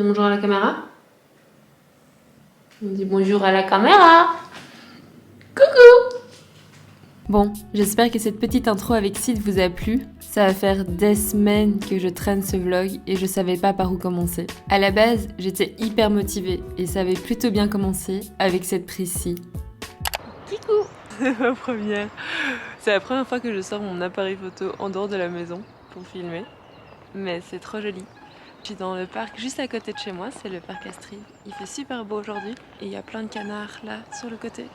dis bonjour à la caméra. On dit bonjour à la caméra. Coucou. Bon, j'espère que cette petite intro avec Sid vous a plu. Ça va faire des semaines que je traîne ce vlog et je savais pas par où commencer. À la base, j'étais hyper motivée et ça avait plutôt bien commencé avec cette prise-ci. Kikou. C'est ma première. C'est la première fois que je sors mon appareil photo en dehors de la maison pour filmer. Mais c'est trop joli. Je suis dans le parc juste à côté de chez moi, c'est le parc Astrid. Il fait super beau aujourd'hui et il y a plein de canards là sur le côté.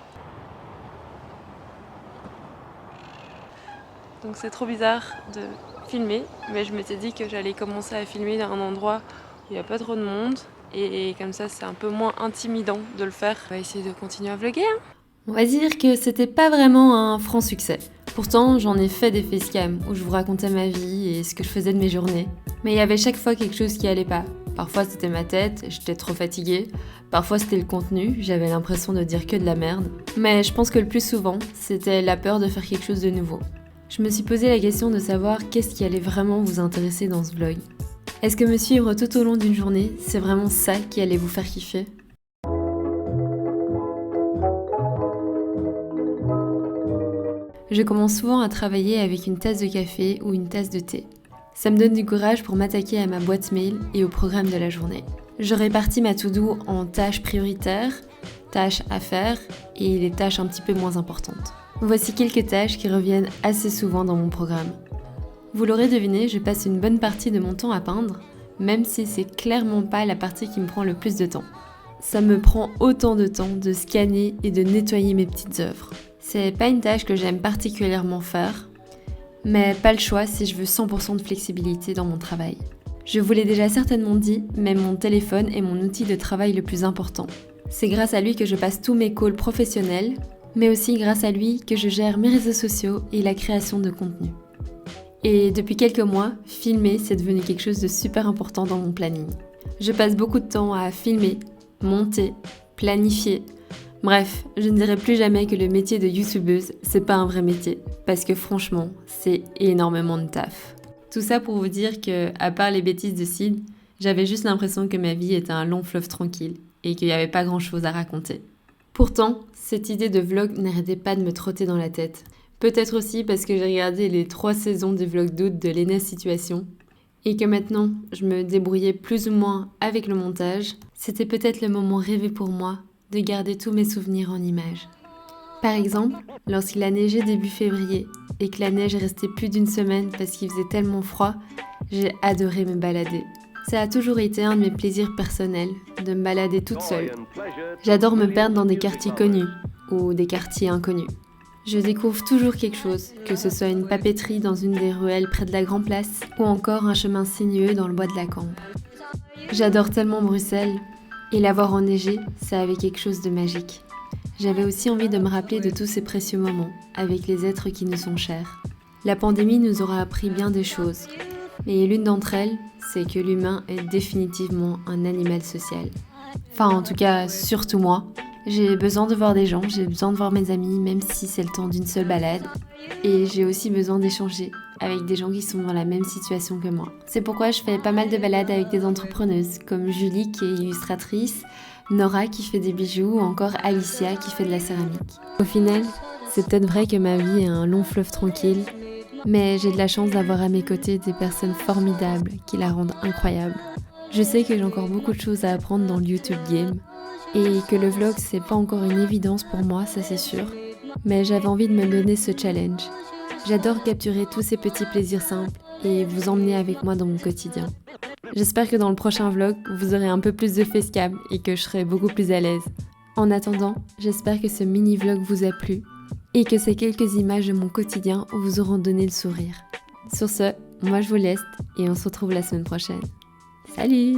Donc c'est trop bizarre de filmer, mais je m'étais dit que j'allais commencer à filmer dans un endroit où il n'y a pas trop de monde et comme ça c'est un peu moins intimidant de le faire. On va essayer de continuer à vlogger. On va dire que c'était pas vraiment un franc succès. Pourtant, j'en ai fait des facecam où je vous racontais ma vie et ce que je faisais de mes journées. Mais il y avait chaque fois quelque chose qui allait pas. Parfois c'était ma tête, j'étais trop fatiguée. Parfois c'était le contenu, j'avais l'impression de dire que de la merde. Mais je pense que le plus souvent, c'était la peur de faire quelque chose de nouveau. Je me suis posé la question de savoir qu'est-ce qui allait vraiment vous intéresser dans ce vlog. Est-ce que me suivre tout au long d'une journée, c'est vraiment ça qui allait vous faire kiffer ? Je commence souvent à travailler avec une tasse de café ou une tasse de thé. Ça me donne du courage pour m'attaquer à ma boîte mail et au programme de la journée. Je répartis ma to-do en tâches prioritaires, tâches à faire et les tâches un petit peu moins importantes. Voici quelques tâches qui reviennent assez souvent dans mon programme. Vous l'aurez deviné, je passe une bonne partie de mon temps à peindre, même si c'est clairement pas la partie qui me prend le plus de temps. Ça me prend autant de temps de scanner et de nettoyer mes petites œuvres. C'est pas une tâche que j'aime particulièrement faire, mais pas le choix si je veux 100% de flexibilité dans mon travail. Je vous l'ai déjà certainement dit, mais mon téléphone est mon outil de travail le plus important. C'est grâce à lui que je passe tous mes calls professionnels, mais aussi grâce à lui que je gère mes réseaux sociaux et la création de contenu. Et depuis quelques mois, filmer, c'est devenu quelque chose de super important dans mon planning. Je passe beaucoup de temps à filmer, monter, planifier. Bref, je ne dirai plus jamais que le métier de youtubeuse, c'est pas un vrai métier, parce que franchement, c'est énormément de taf. Tout ça pour vous dire que, à part les bêtises de Sid, j'avais juste l'impression que ma vie était un long fleuve tranquille et qu'il n'y avait pas grand chose à raconter. Pourtant, cette idée de vlog n'arrêtait pas de me trotter dans la tête. Peut-être aussi parce que j'ai regardé les 3 saisons des vlogs d'août de Lena Situation et que maintenant, je me débrouillais plus ou moins avec le montage. C'était peut-être le moment rêvé pour moi de garder tous mes souvenirs en images. Par exemple, lorsqu'il a neigé début février et que la neige est restée plus d'une semaine parce qu'il faisait tellement froid, j'ai adoré me balader. Ça a toujours été un de mes plaisirs personnels, de me balader toute seule. J'adore me perdre dans des quartiers connus ou des quartiers inconnus. Je découvre toujours quelque chose, que ce soit une papeterie dans une des ruelles près de la Grand Place ou encore un chemin sinueux dans le bois de la Cambre. J'adore tellement Bruxelles et la voir enneigée, ça avait quelque chose de magique. J'avais aussi envie de me rappeler de tous ces précieux moments avec les êtres qui nous sont chers. La pandémie nous aura appris bien des choses, mais l'une d'entre elles, c'est que l'humain est définitivement un animal social. Enfin, en tout cas, surtout moi. J'ai besoin de voir des gens, j'ai besoin de voir mes amis, même si c'est le temps d'une seule balade. Et j'ai aussi besoin d'échanger avec des gens qui sont dans la même situation que moi. C'est pourquoi je fais pas mal de balades avec des entrepreneuses, comme Julie qui est illustratrice, Nora qui fait des bijoux, ou encore Alicia qui fait de la céramique. Au final, c'est peut-être vrai que ma vie est un long fleuve tranquille, mais j'ai de la chance d'avoir à mes côtés des personnes formidables qui la rendent incroyable. Je sais que j'ai encore beaucoup de choses à apprendre dans le YouTube game, et que le vlog c'est pas encore une évidence pour moi, ça c'est sûr, mais j'avais envie de me donner ce challenge. J'adore capturer tous ces petits plaisirs simples et vous emmener avec moi dans mon quotidien. J'espère que dans le prochain vlog, vous aurez un peu plus de facecam et que je serai beaucoup plus à l'aise. En attendant, j'espère que ce mini-vlog vous a plu et que ces quelques images de mon quotidien vous auront donné le sourire. Sur ce, moi je vous laisse et on se retrouve la semaine prochaine. Salut!